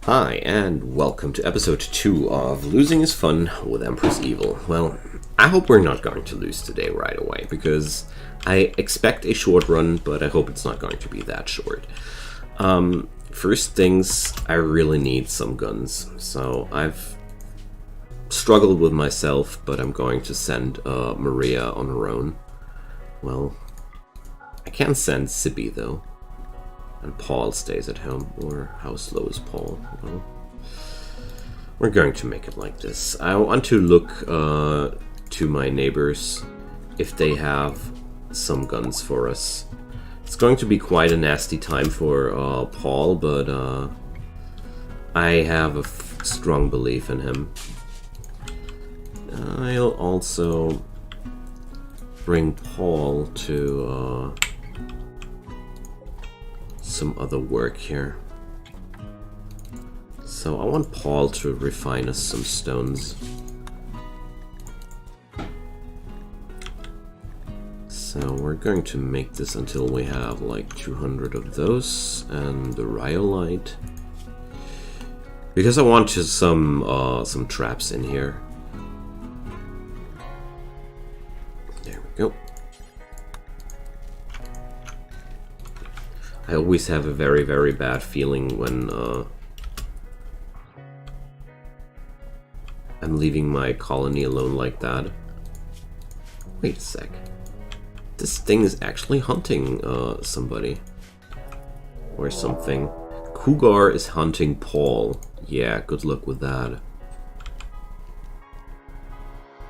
Hi, and welcome to episode 2 of Losing is Fun with Empress Evil. Well, I hope we're not going to lose today right away, because I expect a short run, but I hope it's not going to be that short. First things, I really need some guns. So I've struggled with myself, but I'm going to send Maria on her own. Well, I can send Sippy though. And Paul stays at home. Or how slow is Paul? Well, we're going to make it like this. I want to look to my neighbors if they have some guns for us. It's going to be quite a nasty time for Paul, but I have a strong belief in him. I'll also bring Paul to some other work here. So I want Paul to refine us some stones. So we're going to make this until we have like 200 of those and the rhyolite. Because I want some traps in here. There we go. I always have a very, very bad feeling when I'm leaving my colony alone like that. Wait a sec. This thing is actually hunting somebody. Or something. Cougar is hunting Paul. Yeah, good luck with that.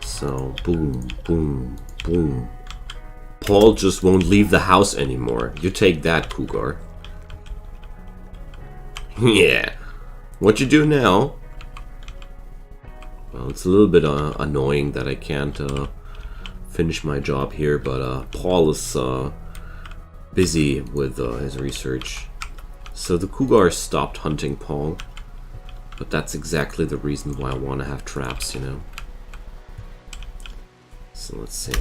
So, boom, boom, boom. Paul just won't leave the house anymore. You take that, Cougar. Yeah. What you do now? Well, it's a little bit annoying that I can't finish my job here, but Paul is busy with his research. So the Cougar stopped hunting Paul. But that's exactly the reason why I want to have traps, you know. So let's see.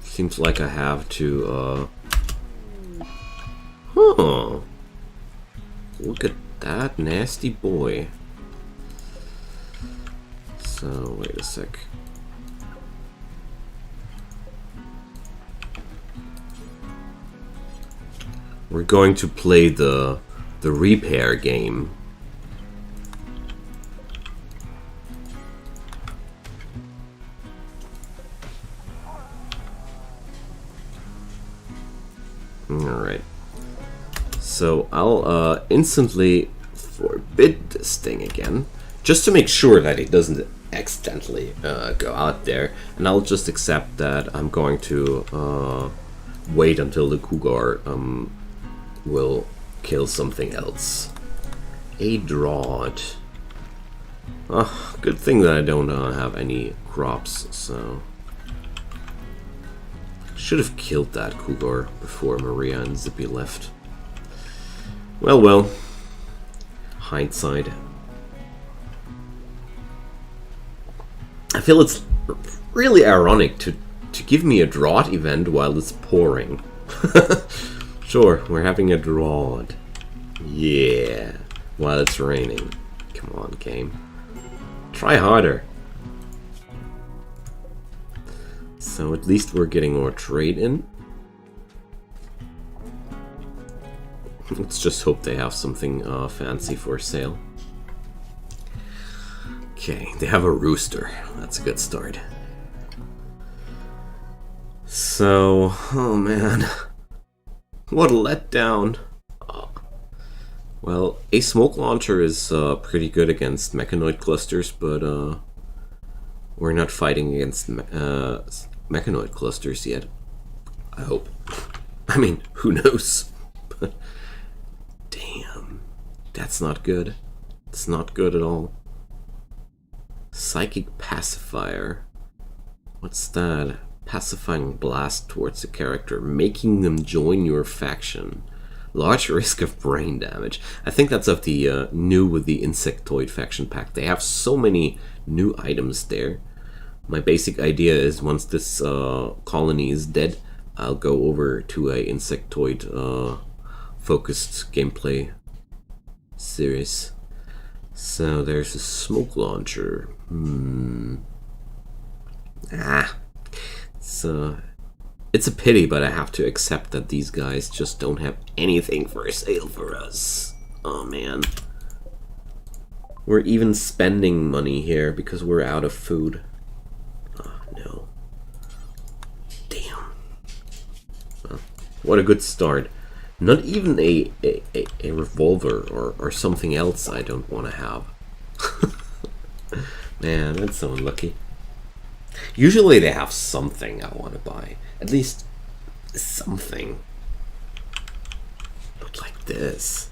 Seems like I have to, Huh. Look at that nasty boy. So, wait a sec. We're going to play the repair game. Alright. So I'll instantly forbid this thing again, just to make sure that it doesn't accidentally go out there. And I'll just accept that I'm going to wait until the Cougar will kill something else. A drought. Good thing that I don't have any crops, so... Should have killed that Cougar before Maria and Zippy left. Well, well. Hindsight. I feel it's really ironic to give me a drought event while it's pouring. Sure, we're having a drought. Yeah, while it's raining. Come on, game. Try harder. So at least we're getting more trade in. Let's just hope they have something fancy for sale. Okay, they have a rooster. That's a good start. So, oh man. What a letdown. Well, a smoke launcher is pretty good against mechanoid clusters, but we're not fighting against mechanoid clusters yet. I hope. I mean, who knows? Damn. That's not good. It's not good at all. Psychic pacifier. What's that? Pacifying blast towards a character, making them join your faction. Large risk of brain damage. I think that's of the new with the insectoid faction pack. They have so many new items there. My basic idea is once this colony is dead, I'll go over to a insectoid focused gameplay series. So there's a smoke launcher. It's a pity, but I have to accept that these guys just don't have anything for sale for us. Oh man. We're even spending money here because we're out of food. Oh no. Damn. Well, what a good start. Not even a revolver or something else I don't want to have. Man, that's so unlucky. Usually they have something I want to buy. At least something. Not like this.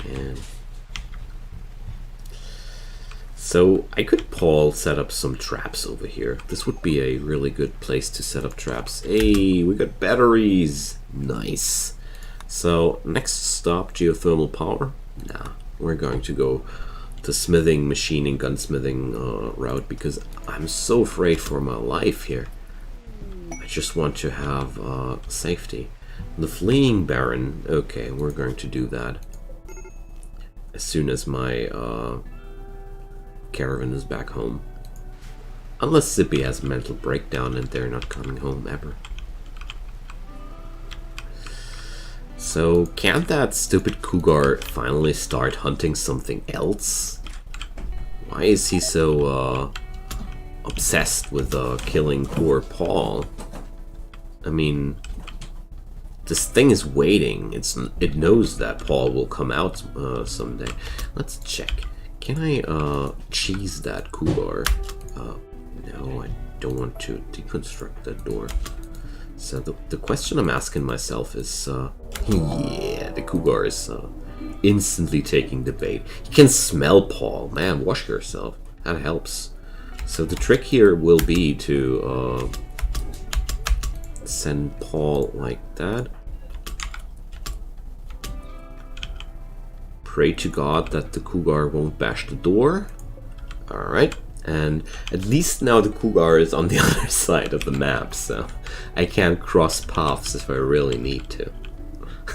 Man. So I could set up some traps over here. This would be a really good place to set up traps. Hey, we got batteries. Nice. So next stop, geothermal power. Nah, we're going to go the smithing, machining, gunsmithing route because I'm so afraid for my life here. I just want to have safety. The fleeing baron. Okay, we're going to do that as soon as my caravan is back home. Unless Zippy has a mental breakdown and they're not coming home ever. So, can't that stupid cougar finally start hunting something else? Why is he so obsessed with killing poor Paul? I mean, this thing is waiting. It knows that Paul will come out someday. Let's check. Can I cheese that cougar? No, I don't want to deconstruct that door. So the question I'm asking myself is, yeah, the cougar is instantly taking the bait. You can smell Paul. Man, wash yourself. That helps. So the trick here will be to send Paul like that. Pray to God that the cougar won't bash the door. Alright. And at least now the cougar is on the other side of the map, so I can cross paths if I really need to.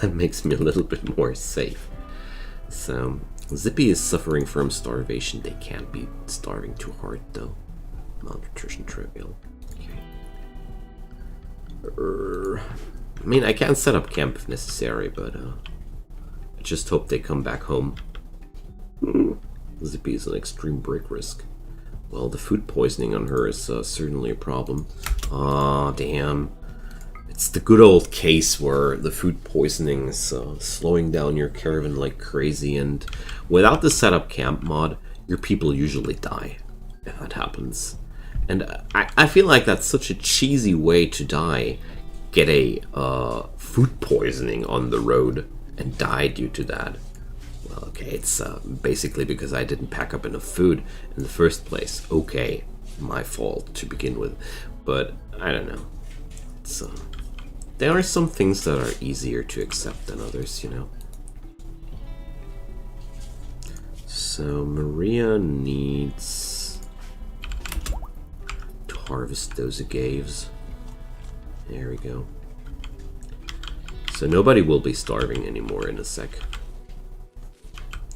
That makes me a little bit more safe. So, Zippy is suffering from starvation. They can't be starving too hard, though. Malnutrition trivial. Okay. I mean, I can set up camp if necessary, but I just hope they come back home. Zippy is an extreme break risk. Well, the food poisoning on her is certainly a problem. Aw, damn. It's the good old case where the food poisoning is slowing down your caravan like crazy, and without the setup camp mod, your people usually die if that happens. And I feel like that's such a cheesy way to die. Get a food poisoning on the road and die due to that. Well, okay, it's basically because I didn't pack up enough food in the first place. Okay, my fault to begin with. But, I don't know. It's, there are some things that are easier to accept than others, you know. So, Maria needs to harvest those agaves. There we go. So nobody will be starving anymore in a sec.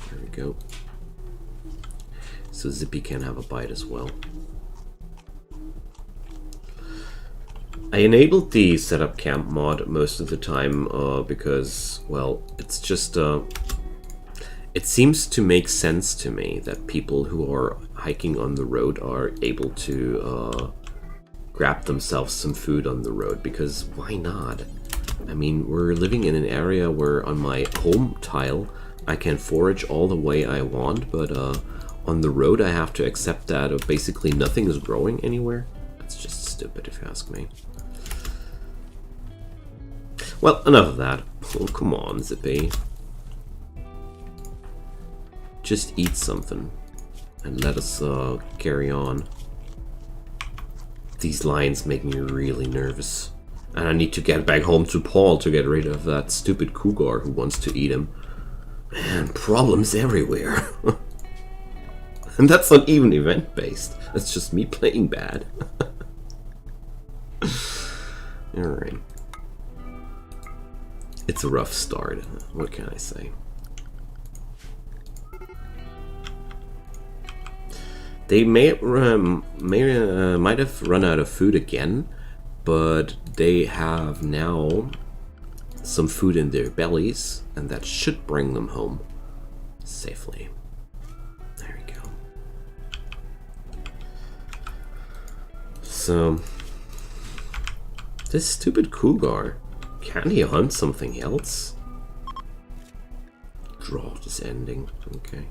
There we go. So Zippy can have a bite as well. I enabled the setup camp mod most of the time because, well, it's just it seems to make sense to me that people who are hiking on the road are able to grab themselves some food on the road, because why not? I mean, we're living in an area where on my home tile I can forage all the way I want, but on the road I have to accept that basically nothing is growing anywhere. That's just stupid if you ask me. Well, enough of that. Oh, come on, Zippy. Just eat something and let us carry on. These lions make me really nervous. And I need to get back home to Paul to get rid of that stupid cougar who wants to eat him. Man, problems everywhere. And that's not even event-based. That's just me playing bad. Alright. It's a rough start. What can I say? They might have run out of food again, but they have now some food in their bellies, and that should bring them home safely. There we go. So, this stupid cougar, can he hunt something else? Draw this ending, okay.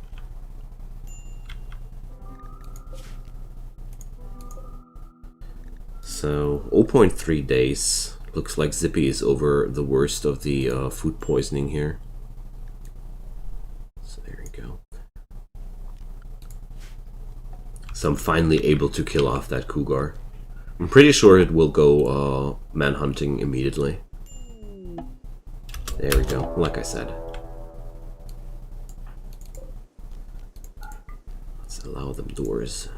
So, 0.3 days. Looks like Zippy is over the worst of the food poisoning here. So there we go. So I'm finally able to kill off that cougar. I'm pretty sure it will go manhunting immediately. There we go, like I said. Let's allow them doors.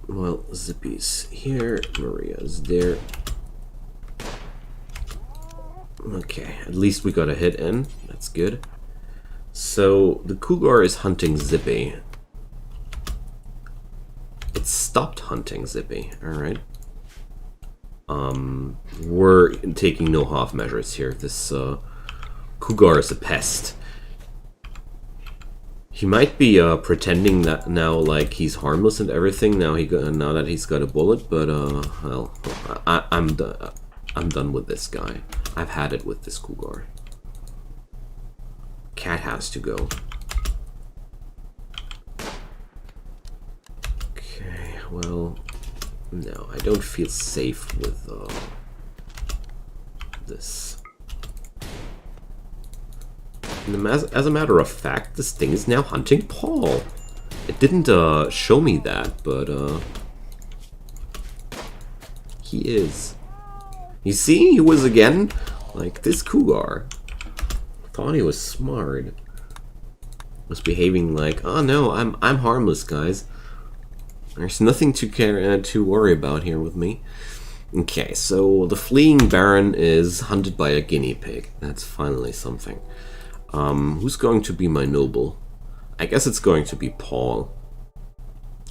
Well, Zippy's here, Maria's there. Okay, at least we got a hit in. That's good. So, the cougar is hunting Zippy. It stopped hunting Zippy, alright. We're taking no half measures here. This cougar is a pest. He might be pretending that now, like he's harmless and everything. Now now that he's got a bullet, but well, I'm done with this guy. I've had it with this cougar. Cat has to go. Okay, well, no, I don't feel safe with this. And as a matter of fact, this thing is now hunting Paul. It didn't show me that, but he is. You see, he was again like this cougar. Thought he was smart. Was behaving like, oh no, I'm harmless, guys. There's nothing to worry about here with me. Okay, so the fleeing Baron is hunted by a guinea pig. That's finally something. Who's going to be my noble? I guess it's going to be Paul.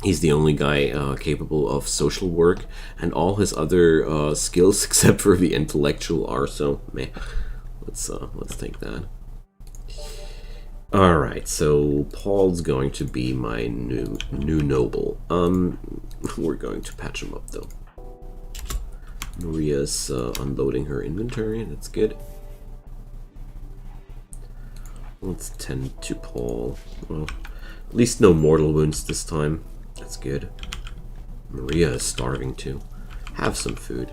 He's the only guy capable of social work, and all his other skills, except for the intellectual, are so meh. Let's take that. All right, so Paul's going to be my new noble. We're going to patch him up though. Maria's unloading her inventory. That's good. Let's tend to Paul. Well, at least no mortal wounds this time. That's good. Maria is starving too. Have some food.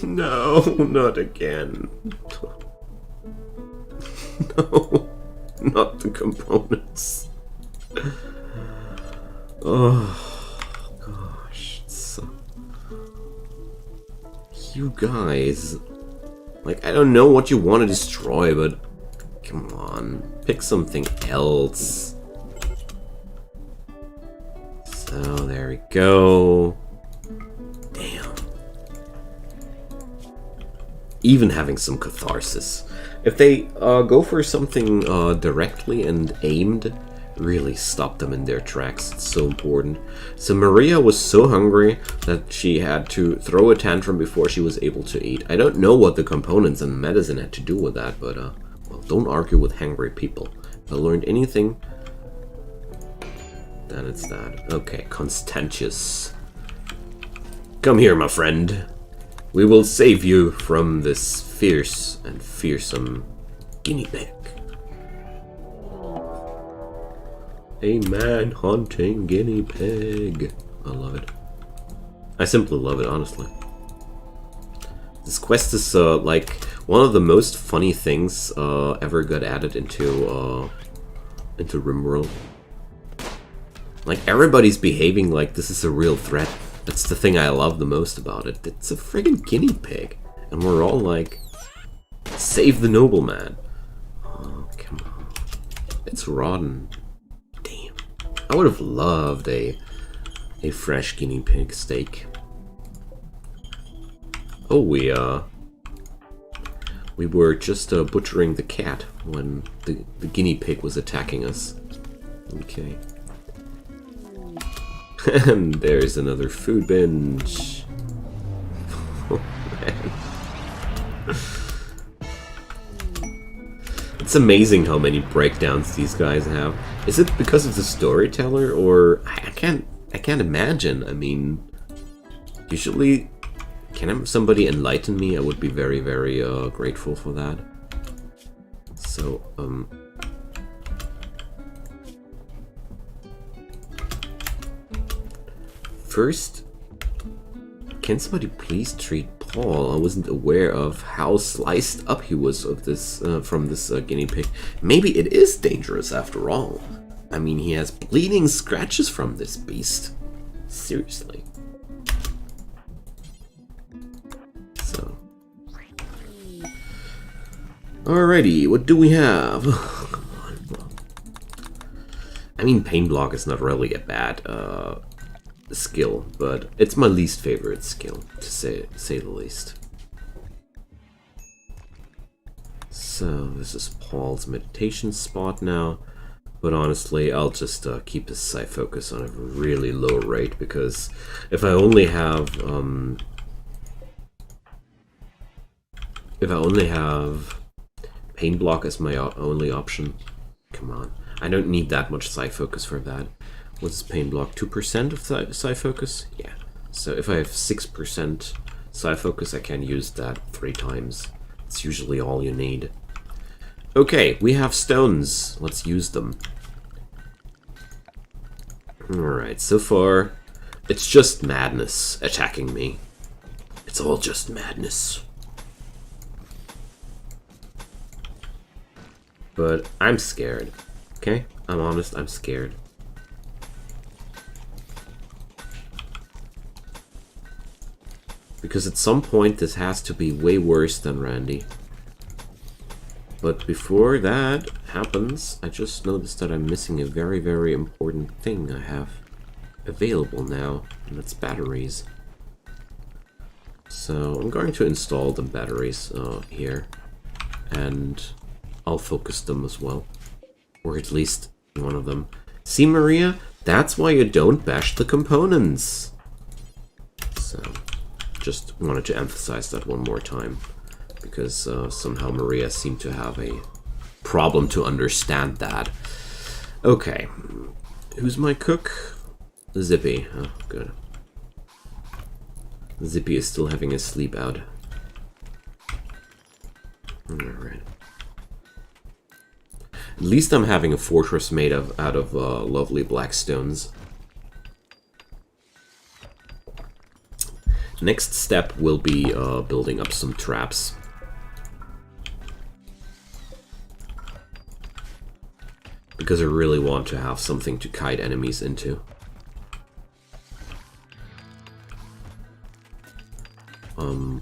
No, not again. No, not the components. Oh, gosh. You guys. Like, I don't know what you want to destroy, but come on, pick something else. So, there we go. Damn. Even having some catharsis. If they go for something directly and aimed, really stop them in their tracks. It's so important. So Maria was so hungry that she had to throw a tantrum before she was able to eat. I don't know what the components and medicine had to do with that, but well, don't argue with hungry people. If I learned anything, then it's that. Okay, Constantius. Come here, my friend. We will save you from this fierce and fearsome guinea pig. A man-hunting guinea pig. I love it. I simply love it, honestly. This quest is like one of the most funny things ever got added into Rimworld. Like, everybody's behaving like this is a real threat. That's the thing I love the most about it. It's a friggin' guinea pig. And we're all like, save the nobleman. Oh, come on. It's rotten. Damn. I would have loved a fresh guinea pig steak. Oh, we were just butchering the cat when the guinea pig was attacking us. Okay. And there's another food binge. Oh, man. It's amazing how many breakdowns these guys have. Is it because of the storyteller, or I can't imagine. I mean, usually, can somebody enlighten me? I would be very, very grateful for that. So, first, can somebody please treat Paul? I wasn't aware of how sliced up he was of this from this guinea pig. Maybe it is dangerous after all. I mean, he has bleeding scratches from this beast. Seriously. So. Alrighty, what do we have? Come on. I mean, pain block is not really a bad skill, but it's my least favorite skill, to say the least. So this is Paul's meditation spot now, but honestly I'll just keep his sight focus on a really low rate, because if I only have pain block as my only option, come on, I don't need that much sight focus for that. What's pain block? 2% of sight focus? Yeah. So if I have 6% sight focus, I can use that 3 times. It's usually all you need. Okay, we have stones. Let's use them. Alright, so far, it's just madness attacking me. It's all just madness. But I'm scared. Okay? I'm honest, I'm scared. Because at some point this has to be way worse than Randy. But before that happens, I just noticed that I'm missing a very, very important thing I have available now, and that's batteries. So I'm going to install the batteries here, and I'll focus them as well. Or at least one of them. See, Maria? That's why you don't bash the components! So... just wanted to emphasize that one more time, because somehow Maria seemed to have a problem to understand that. Okay, who's my cook? Zippy. Oh, good. Zippy is still having a sleep out. Alright. At least I'm having a fortress made out of lovely black stones. Next step will be building up some traps. Because I really want to have something to kite enemies into.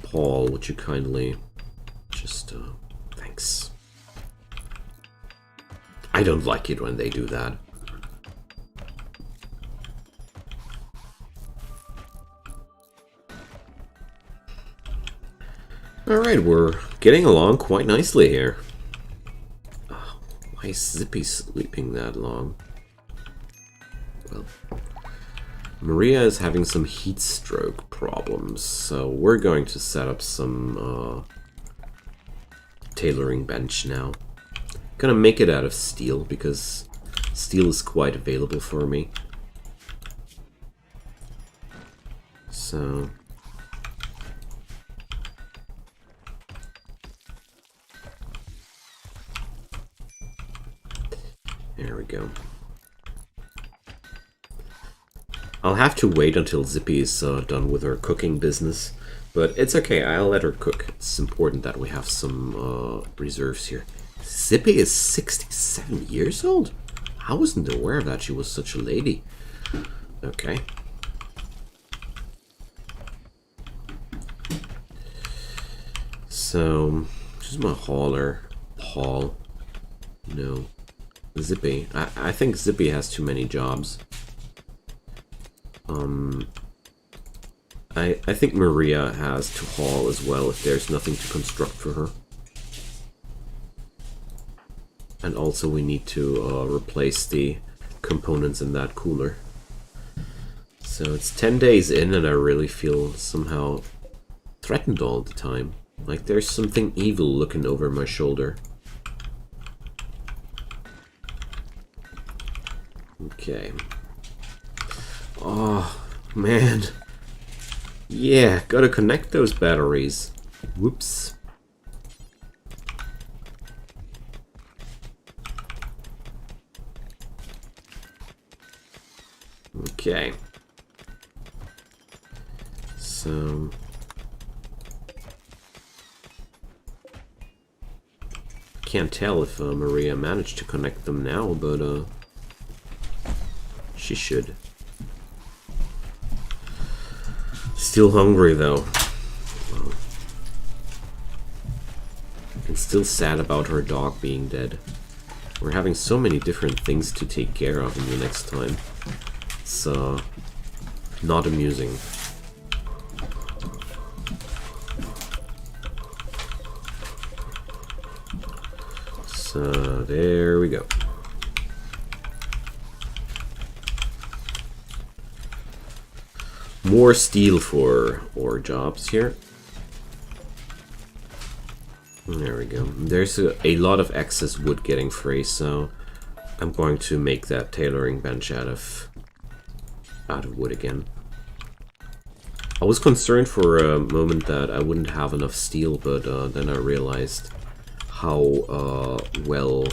Paul, would you kindly just, thanks. I don't like it when they do that. Alright, we're getting along quite nicely here. Oh, why is Zippy sleeping that long? Well, Maria is having some heat stroke problems, so we're going to set up some tailoring bench now. Gonna make it out of steel, because steel is quite available for me. So... there we go. I'll have to wait until Zippy is done with her cooking business, but it's okay, I'll let her cook. It's important that we have some reserves here. Zippy is 67 years old? I wasn't aware that she was such a lady. Okay. So, this is my hauler. Paul. No. Zippy. I think Zippy has too many jobs. I think Maria has to haul as well if there's nothing to construct for her. And also we need to replace the components in that cooler. So it's 10 days in and I really feel somehow threatened all the time. Like there's something evil looking over my shoulder. Okay. Oh, man. Yeah, gotta connect those batteries. Whoops. Okay. So... can't tell if Maria managed to connect them now, but she should. Still hungry though. And still sad about her dog being dead. We're having so many different things to take care of in the next time. It's not amusing. So there we go. More steel for ore jobs here. There we go. There's a lot of excess wood getting free, so I'm going to make that tailoring bench out of wood again. I was concerned for a moment that I wouldn't have enough steel, but then I realized how well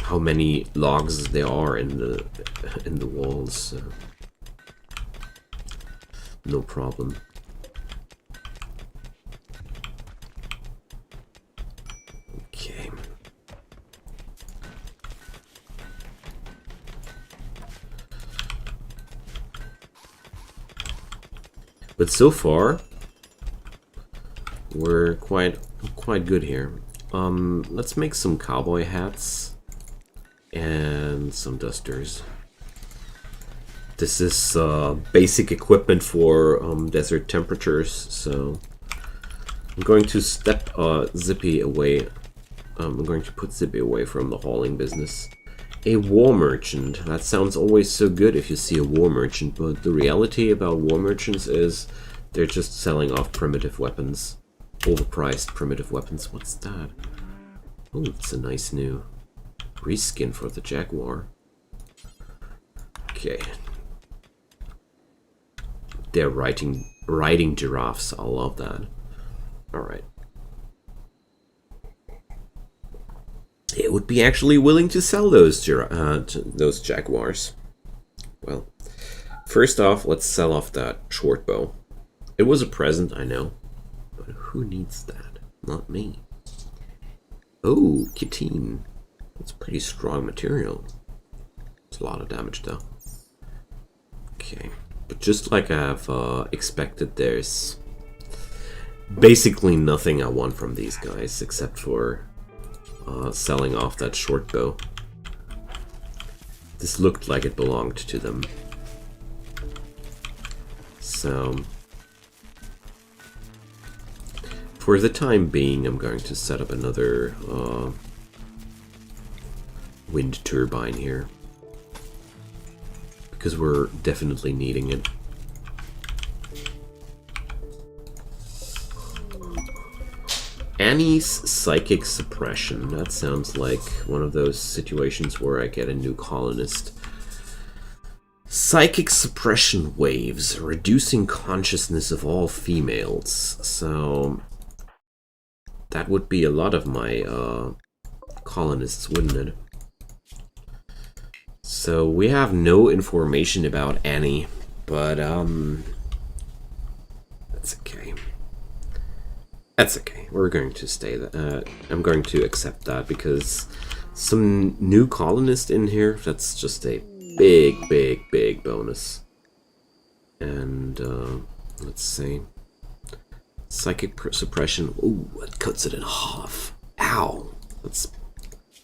how many logs there are in the walls. So no problem. Okay. But so far, we're quite good here. Let's make some cowboy hats and some dusters. This is basic equipment for desert temperatures, so I'm going to step Zippy away. I'm going to put Zippy away from the hauling business. A war merchant. That sounds always so good if you see a war merchant, but the reality about war merchants is they're just selling off primitive weapons. Overpriced primitive weapons. What's that? Oh, it's a nice new reskin for the Jaguar. Okay. They're riding giraffes. I love that. Alright. It would be actually willing to sell those Jaguars. Well, first off, let's sell off that short bow. It was a present, I know. But who needs that? Not me. Oh, Kitine. That's pretty strong material. It's a lot of damage, though. Okay. But just like I've expected, there's basically nothing I want from these guys except for selling off that short bow. This looked like it belonged to them. So, for the time being, I'm going to set up another wind turbine here. Because we're definitely needing it. Annie's psychic suppression. That sounds like one of those situations where I get a new colonist. Psychic suppression waves, reducing consciousness of all females. So that would be a lot of my colonists, wouldn't it? So we have no information about Annie, but that's okay. That's okay. We're going to stay that. I'm going to accept that because some new colonist in here. That's just a big bonus. And let's see. Psychic suppression. Ooh, that cuts it in half. Ow.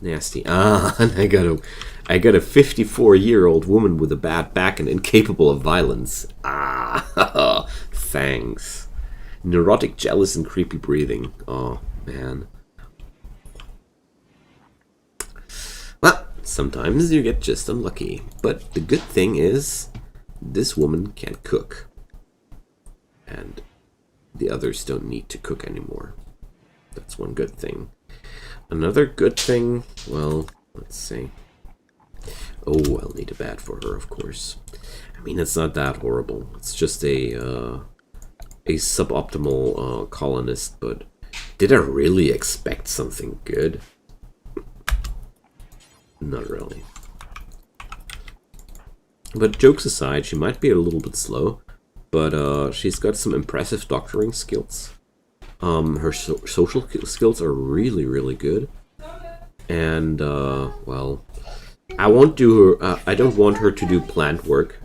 Nasty. Ah, and I got a 54-year-old woman with a bad back and incapable of violence. Ah, thanks. Neurotic, jealous, and creepy breathing. Oh, man. Well, sometimes you get just unlucky. But the good thing is, this woman can cook. And the others don't need to cook anymore. That's one good thing. Another good thing, well, let's see. Oh, I'll need a bed for her, of course. I mean, it's not that horrible. It's just a suboptimal colonist, but did I really expect something good? Not really. But jokes aside, she might be a little bit slow, but she's got some impressive doctoring skills. Her social skills are really, really good. And, well, I won't do her, I don't want her to do plant work.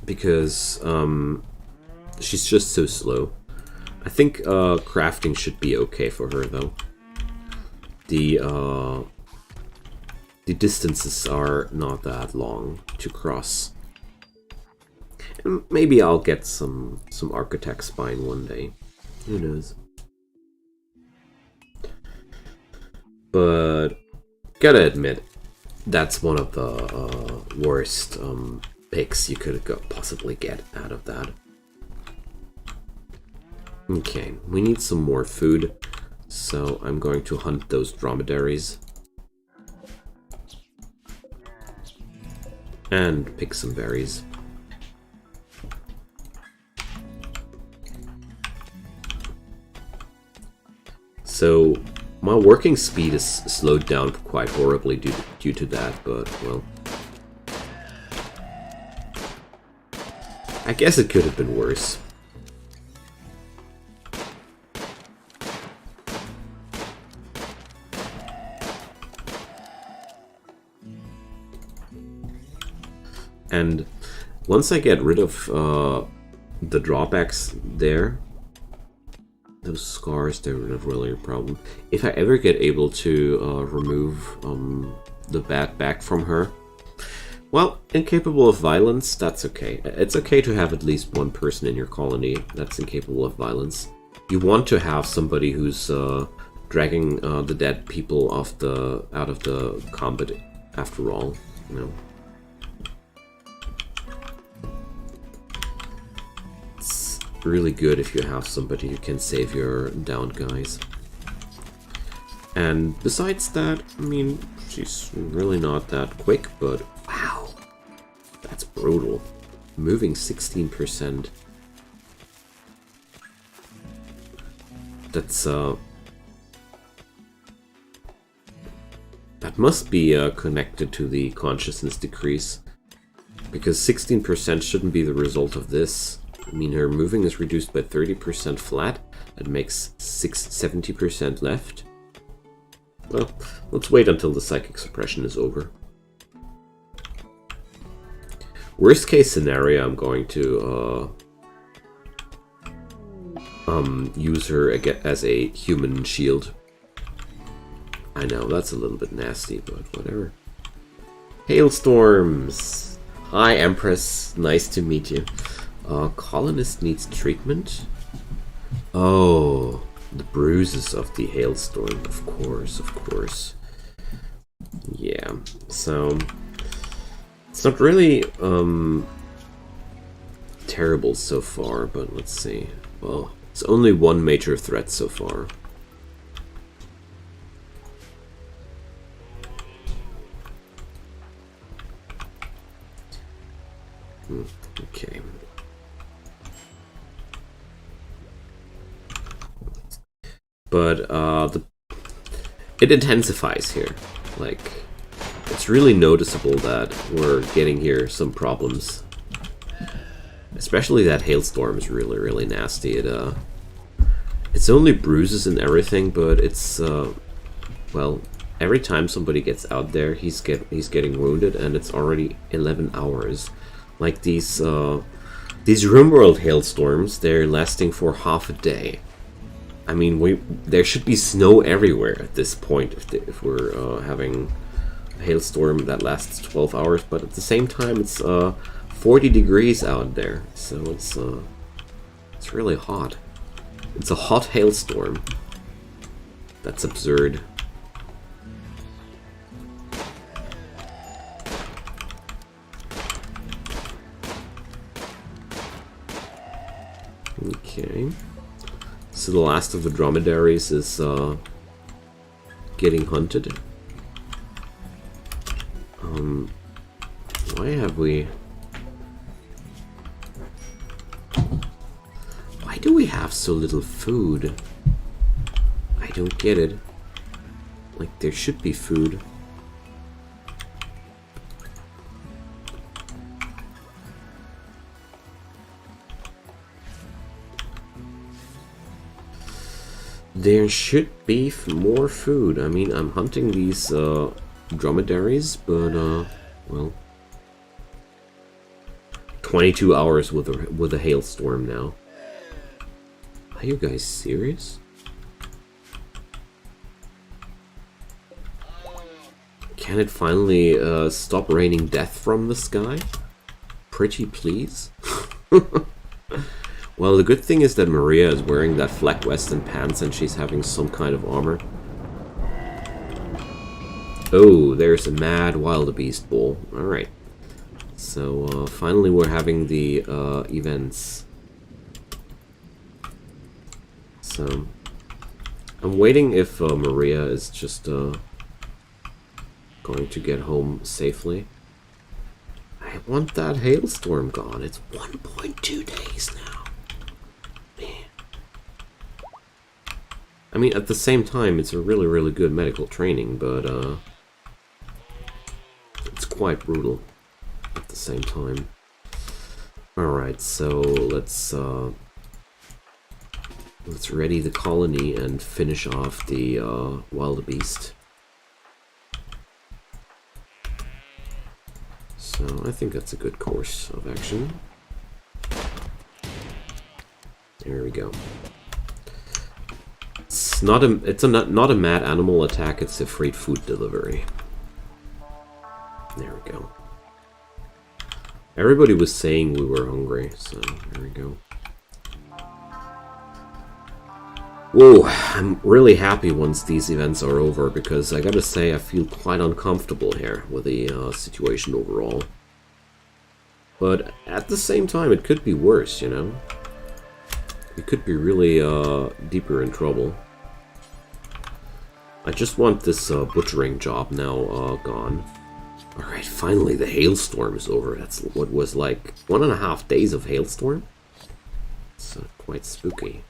Because, she's just so slow. I think, crafting should be okay for her, though. The distances are not that long to cross. And maybe I'll get some architect spine one day. Who knows? But gotta admit, that's one of the worst picks you could possibly get out of that. Okay, we need some more food, so I'm going to hunt those dromedaries. And pick some berries. So, my working speed is slowed down quite horribly due to that, but, well... I guess it could have been worse. And once I get rid of the drawbacks there, those scars, they're not really a problem. If I ever get able to remove the bad back from her, well, incapable of violence, that's okay. It's okay to have at least one person in your colony that's incapable of violence. You want to have somebody who's dragging the dead people out of the combat, after all, you know. Really good if you have somebody who can save your downed guys. And besides that, I mean, she's really not that quick, but wow, that's brutal. Moving 16%. That's that must be connected to the consciousness decrease, because 16% shouldn't be the result of this. I mean, her moving is reduced by 30% flat. That makes 70% left. Well, let's wait until the psychic suppression is over. Worst case scenario, I'm going to use her as a human shield. I know, that's a little bit nasty, but whatever. Hailstorms! Hi, Empress. Nice to meet you. Colonist needs treatment? Oh, the bruises of the hailstorm, of course, of course. Yeah, so it's not really terrible so far, but let's see. Well, it's only one major threat so far. Okay. But it intensifies here. Like, it's really noticeable that we're getting here some problems. Especially that hailstorm is really, really nasty. It's only bruises and everything, but it's well, every time somebody gets out there, he's getting wounded, and it's already 11 hours. Like these Rimworld hailstorms, they're lasting for half a day. I mean, there should be snow everywhere at this point if we're having a hailstorm that lasts 12 hours. But at the same time, it's 40 degrees out there, so it's really hot. It's a hot hailstorm. That's absurd. Okay. So the last of the dromedaries is getting hunted. Why have we... Why do we have so little food? I don't get it. Like, there should be food. There should be more food. I mean, I'm hunting these dromedaries, but well, 22 hours with a hailstorm now. Are you guys serious? Can it finally stop raining death from the sky? Pretty please. Well, the good thing is that Maria is wearing that flak vest and pants and she's having some kind of armor. Oh, there's a mad wildebeest bull. Alright. So, finally we're having the events. So, I'm waiting if Maria is just going to get home safely. I want that hailstorm gone. It's 1.2 days now. I mean, at the same time, it's a really, really good medical training, but it's quite brutal at the same time. Alright, so let's ready the colony and finish off the wildebeest. So I think that's a good course of action. There we go. It's not a mad animal attack, it's a freight food delivery. There we go. Everybody was saying we were hungry, so there we go. Whoa, I'm really happy once these events are over, because I gotta say I feel quite uncomfortable here with the situation overall. But at the same time, it could be worse, you know? We could be really deeper in trouble. I just want this butchering job now gone. Alright, finally the hailstorm is over. That's what was like 1.5 days of hailstorm. It's quite spooky.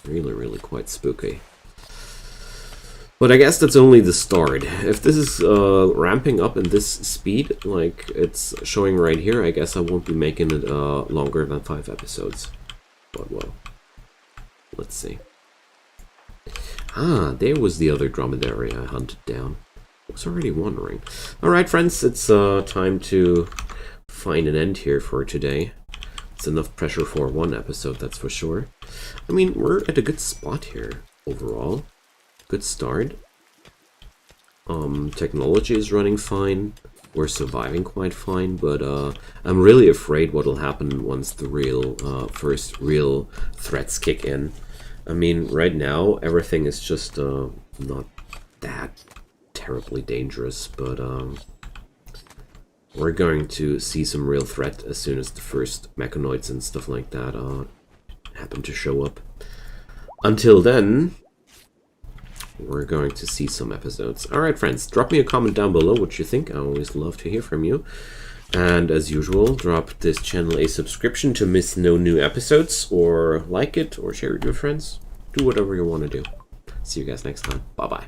Really, really quite spooky. But I guess that's only the start. If this is ramping up in this speed, like it's showing right here, I guess I won't be making it longer than 5 episodes. But well, let's see. Ah, there was the other dromedary I hunted down. I was already wondering. Alright, friends, it's time to find an end here for today. It's enough pressure for one episode, that's for sure. I mean, we're at a good spot here, overall. Good start. Technology is running fine. We're surviving quite fine, but I'm really afraid what'll happen once the first real threats kick in. I mean, right now, everything is just not that terribly dangerous, but we're going to see some real threat as soon as the first mechanoids and stuff like that happen to show up. Until then, we're going to see some episodes. Alright, friends, drop me a comment down below what you think. I always love to hear from you. And as usual, drop this channel a subscription to miss no new episodes, or like it, or share it with your friends. Do whatever you want to do. See you guys next time. Bye-bye.